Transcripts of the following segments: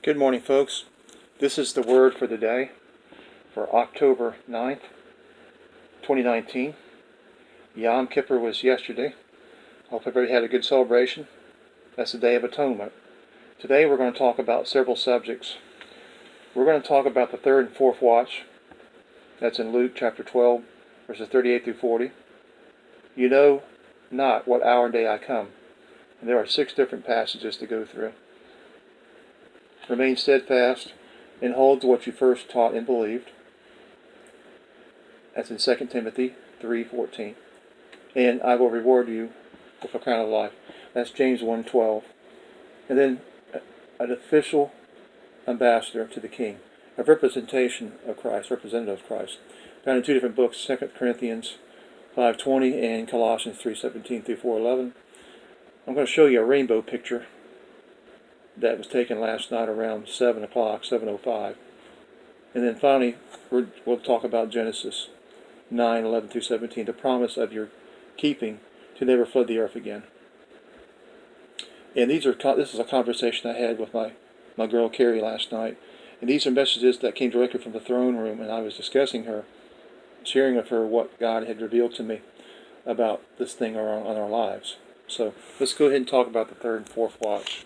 Good morning, folks. This is the word for the day for October 9th, 2019. Yom Kippur was yesterday. Hope everybody had a good celebration. That's the Day of Atonement. Today we're going to talk about several subjects. We're going to talk about the third and fourth watch. That's in Luke chapter 12, verses 38 through 40. You know not what hour and day I come. And there are 6 different passages to go through. Remain steadfast and hold to what you first taught and believed. That's in 2 Timothy 3:14. And I will reward you with a crown of life. That's James 1:12. And then an official ambassador to the king, a representation of Christ, representative of Christ. Found in 2 different books, 2 Corinthians 5:20 and Colossians 3:17 through 4:11. I'm going to show you a rainbow picture that was taken last night around 7 o'clock, 7:05. And then finally, we'll talk about Genesis 9:11 through 17, the promise of your keeping to never flood the earth again. And this is a conversation I had with my girl Carrie last night. And these are messages that came directly from the throne room, and I was discussing sharing with her what God had revealed to me about this thing on our lives. So let's go ahead and talk about the third and fourth watch.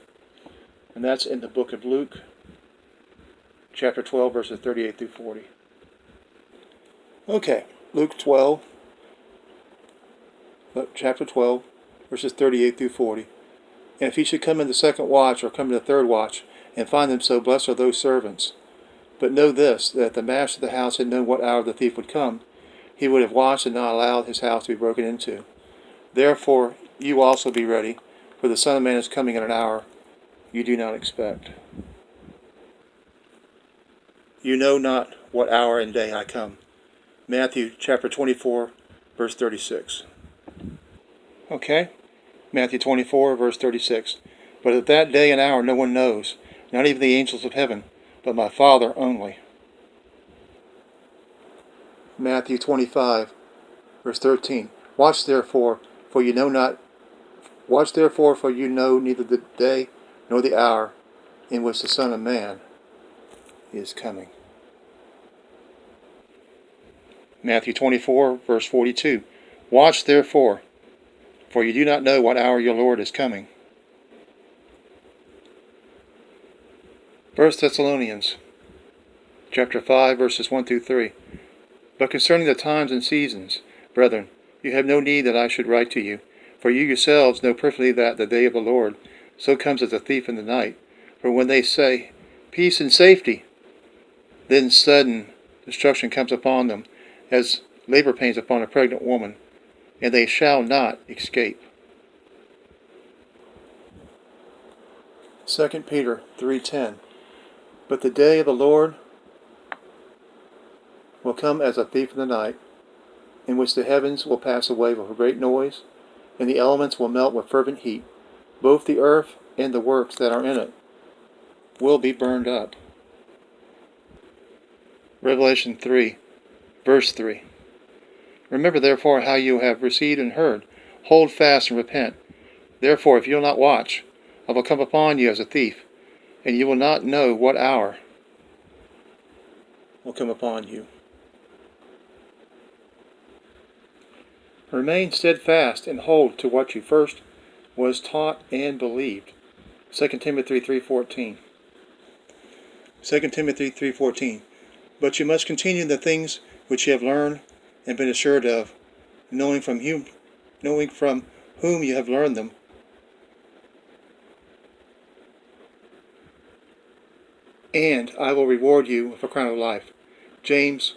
And that's in the book of Luke, chapter 12, verses 38 through 40. Okay, chapter 12, verses 38 through 40. And if he should come in the second watch, or come in the third watch, and find them so, blessed are those servants. But know this, that if the master of the house had known what hour the thief would come, he would have watched and not allowed his house to be broken into. Therefore, you also be ready, for the Son of Man is coming at an hour you do not expect. You know not what hour and day I come. Matthew chapter 24, verse 36. Okay, Matthew 24, verse 36. But at that day and hour no one knows, not even the angels of heaven, but my Father only. Matthew 25, verse 13. Watch therefore, for you know neither the day nor the hour in which the Son of Man is coming. Matthew 24, verse 42. Watch therefore, for you do not know what hour your Lord is coming. 1 Thessalonians chapter 5, verses 1 through 3. But concerning the times and seasons, brethren, you have no need that I should write to you, for you yourselves know perfectly that the day of the Lord so comes as a thief in the night. For when they say, peace and safety, then sudden destruction comes upon them, as labor pains upon a pregnant woman, and they shall not escape. 2 Peter 3:10. But the day of the Lord will come as a thief in the night, in which the heavens will pass away with a great noise, and the elements will melt with fervent heat. Both the earth and the works that are in it will be burned up. Revelation 3, verse 3. Remember therefore how you have received and heard. Hold fast and repent. Therefore, if you will not watch, I will come upon you as a thief, and you will not know what hour will come upon you. Remain steadfast and hold to what you first was taught and believed. 2 Timothy 3:14. 2 Timothy 3:14. But you must continue in the things which you have learned and been assured of, knowing from whom you have learned them, and I will reward you with a crown of life. James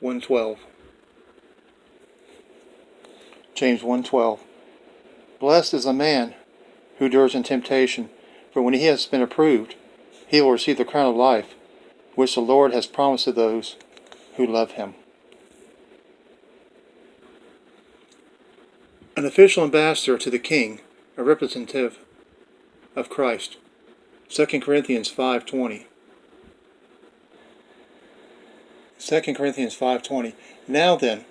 1:12. James 1:12. Blessed is the man who endures in temptation, for when he has been approved, he will receive the crown of life, which the Lord has promised to those who love him. An official ambassador to the king, a representative of Christ. 2 Corinthians 5:20. 2 Corinthians 5:20. Now then,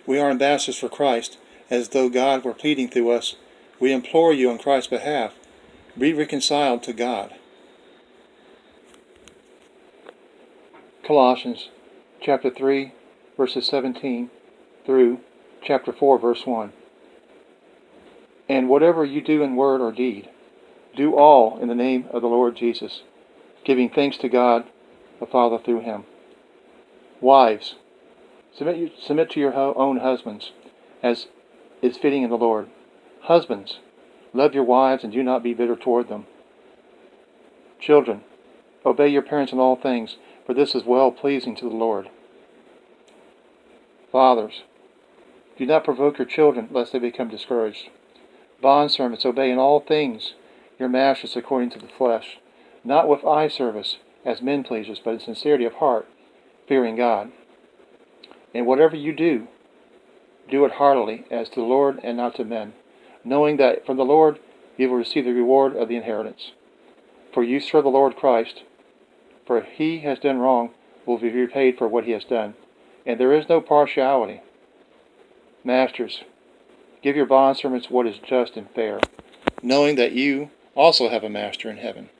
we are ambassadors for Christ, as though God were pleading through us. We implore you on Christ's behalf, be reconciled to God. Colossians chapter 3, verses 17 through chapter 4, verse 1. And whatever you do in word or deed, do all in the name of the Lord Jesus, giving thanks to God the Father through him. Wives, submit to your own husbands, as is fitting in the Lord. Husbands, love your wives and do not be bitter toward them. Children, obey your parents in all things, for this is well pleasing to the Lord. Fathers, do not provoke your children, lest they become discouraged. Bondservants, obey in all things your masters according to the flesh, not with eyeservice as menpleasers, but in sincerity of heart, fearing God. And whatever you do, do it heartily, as to the Lord and not to men, knowing that from the Lord you will receive the reward of the inheritance. For you serve the Lord Christ, for he has done wrong will be repaid for what he has done, and there is no partiality. Masters, give your bondservants what is just and fair, knowing that you also have a master in heaven.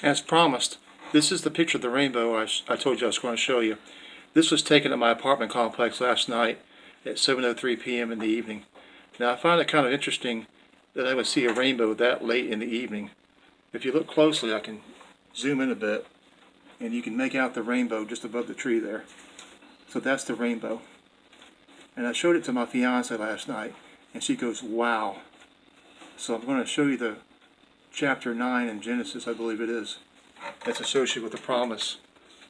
As promised, this is the picture of the rainbow I told you I was going to show you. This was taken at my apartment complex last night at 7:03 p.m. in the evening. Now I find it kind of interesting that I would see a rainbow that late in the evening. If you look closely, I can zoom in a bit, and you can make out the rainbow just above the tree there. So that's the rainbow. And I showed it to my fiance last night, and she goes, wow. So I'm going to show you the chapter 9 in Genesis, I believe it is, that's associated with the promise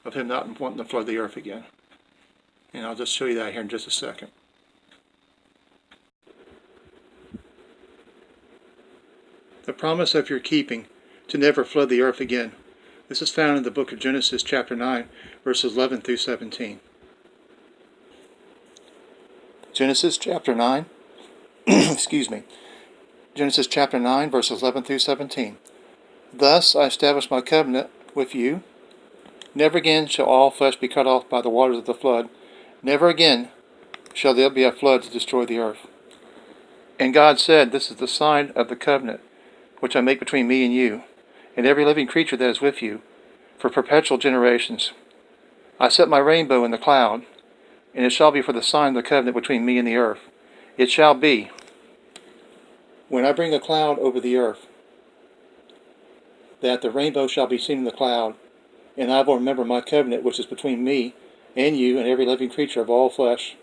of him not wanting to flood the earth again. And I'll just show you that here in just a second. The promise of your keeping to never flood the earth again. This is found in the book of Genesis chapter 9, verses 11 through 17. Genesis chapter 9, excuse me. Genesis chapter 9, verses 11 through 17. Thus I establish my covenant with you. Never again shall all flesh be cut off by the waters of the flood. Never again shall there be a flood to destroy the earth. And God said, this is the sign of the covenant which I make between me and you, and every living creature that is with you, for perpetual generations. I set my rainbow in the cloud, and it shall be for the sign of the covenant between me and the earth. It shall be, when I bring a cloud over the earth, that the rainbow shall be seen in the cloud, and I will remember my covenant which is between me and you and every living creature of all flesh.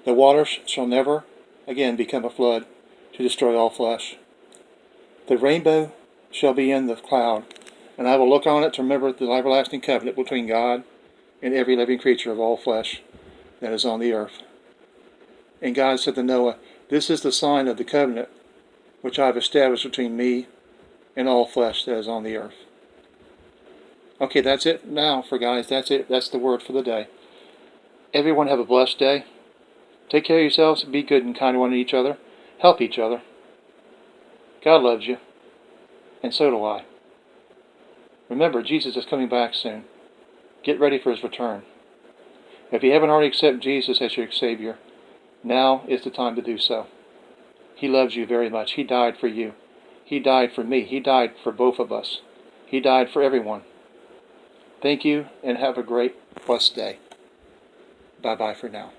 The waters shall never again become a flood to destroy all flesh. The rainbow shall be in the cloud, and I will look on it to remember the everlasting covenant between God and every living creature of all flesh that is on the earth. And God said to Noah, this is the sign of the covenant which I have established between me and all flesh that is on the earth. Okay, that's it now for guys. That's it. That's the word for the day. Everyone have a blessed day. Take care of yourselves. Be good and kind to one to each other. Help each other. God loves you. And so do I. Remember, Jesus is coming back soon. Get ready for his return. If you haven't already accepted Jesus as your Savior, now is the time to do so. He loves you very much. He died for you. He died for me. He died for both of us. He died for everyone. Thank you, and have a great, blessed day. Bye-bye for now.